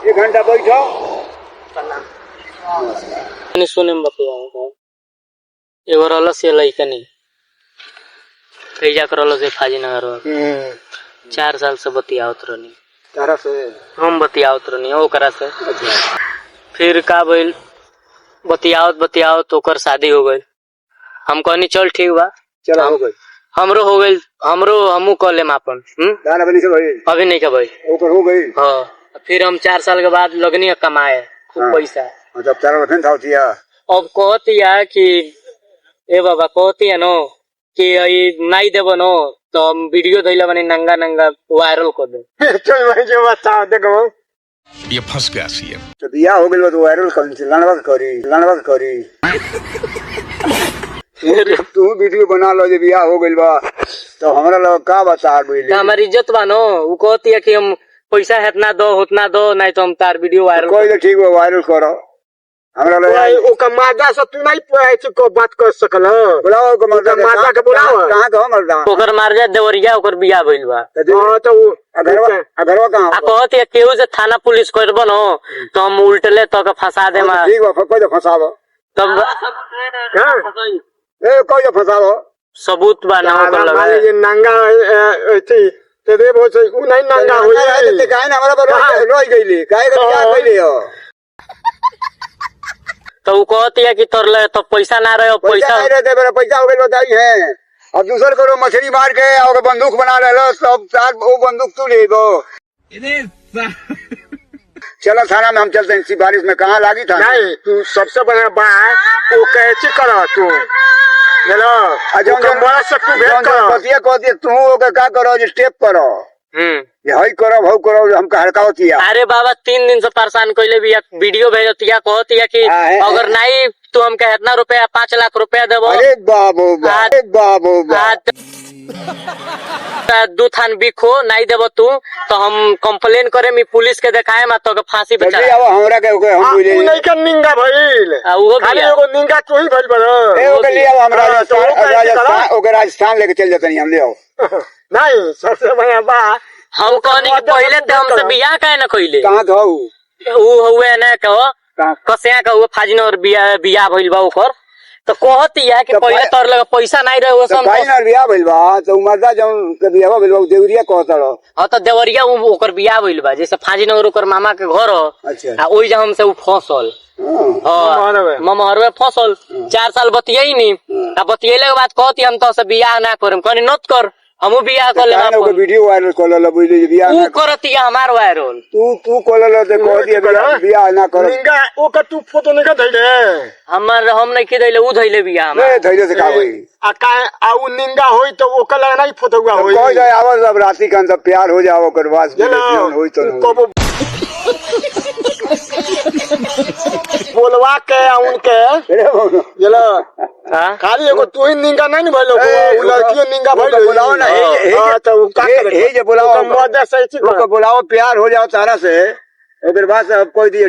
1 घंटा बैठो सुने में बतिया एगो रहल से लइका नहीं कैजा करल से फाजी नगर 4 साल से बतियावत रहनी तारा से हम बतियावत रहनी ओकरा से। फिर का भइल बतियावत ओकर शादी हो गई। हम कहनी चल ठीक बा चल हो गई हमरो हो गई हमू कह लेम अपन दाना बनी से भाई अभी नहीं का भाई ओकर हो गई। हाँ फिर हम 4 साल के बाद लगनी कमाए खूब पैसा। जब तारा बहन था होती है अब कहती है कि ए बाबा कहती है नो कि नहीं देव नो तो हम वीडियो धैले बनी नंगा नंगा वायरल कर दे। चल भाई जो बता देखो ये फंस गया सीएम। तो बिया हो गई तो वायरल कर लानवा करी तू वीडियो बना लो जे बिया हो गइल बा तो हमरा लोग का बता बोली हमारी इज्जत बा नो। वो कहती है कि हम पैसा हेतना दो उतना दो नहीं तो हम तार वीडियो वायरल कोई तो ठीक बा वायरल करो हमरा लोग ओका मादा से तू नहीं पहुंच को बात कर सकल बुलाओ को मादा के बुलाओ कहां का मर्दा ओकर मार जा देवरिया ओकर बिया भइल बा। हां तो अगरवा कहां आ कहती है केहू से थाना पुलिस करबो नो तो हम उल्टले तो के फंसा दे मा ठीक बा कोई तो फंसाओ तब ए कोई तो फंसाओ सबूत बा ना ओकर लगा ये नंगा थी ते दे वो उ नहीं नंगा हो जाए काहे ना हमरा पर रोई गईली काहे का क्या कइले हो तो वो कहती है कि तोर ले तो पैसा ना रहे पैसा नहीं रहते मेरा पैसा हो गई बताई है अब दूसर करो मछली मार के और बंदूक बना ले लो सब साथ वो बंदूक तू ले गो चलो थाना में हम चलते हैं। इसी बारिश में कहाँ लागी था नहीं तू सबसे बड़ा बा वो कैसे करो तू हेलो अजम बड़ा से तू भेंट करो पतिया कहती तू ओके का करो जे स्टेप करो ये हई करो भाव करो हमका हड़कावती है। अरे बाबा 3 दिन से परेशान कइले भी वीडियो भेजती है कहती है कि अगर नहीं तो हमके इतना रुपया 5 लाख रुपया देबो। अरे बाबू दू थान बिखो नहीं देबो तू तो हम कंप्लेन करे मी पुलिस के देखाए मा तो फांसी पे चढ़ा हमरा के हम बुझे नहीं के निंगा भइल वो खाली एगो निंगा तू ही भइल बरो ए ओके ले आओ हमरा राजस्थान लेके चल जाते हम ले आओ नहीं सबसे बड़ा बा हम कहनी कि पहले तो हमसे बियाह काहे न कइले कहां धौ ऊ हुए ना कहो कसिया का वो फाजिन और बियाह भइल बा ओकर तो कहती है कि पहले तोर लगे पैसा नहीं रहे वो सब फाइनल बियाह भइल बा तो मर्दा जौन के बियाह भइल बा देवरिया कहता रहो। हां तो देवरिया ओकर बियाह भइल बा जैसे फाजिन और ओकर मामा के घर हो। अच्छा आ ओइ जे हमसे उ फसल हां ममहरवे फसल 4 साल बतियाई नहीं आ बतियले के बाद कहती हम तो से बियाह ना करम कहनी नत कर हमहु बियाह कर ले ओके वीडियो वायरल कर ले बुझली जे बियाह उ करती है हमार वायरल तू कर ले तो कह दिए बियाह ना कर निंगा ओका तू फोटो नहीं का धइले हमर हम नहीं के दैले उ धइले बियाह में ए धइले से का होई आ का आ उ निंगा होई तो ओका लगा नहीं फोटोवा होई कोई जाए आवाज सब राशि का सब प्यार हो जाओ कर वास होई तो बोलवा के उनके चलो खाली एगो तू ही निंगा नहीं भइलो उ लड़की निंगा भइलो बुलाओ ना हां तो उ का करे हे जे बुलाओ मदद से को बुलाओ प्यार हो जाओ तारा से एक बार बाद कोई दिए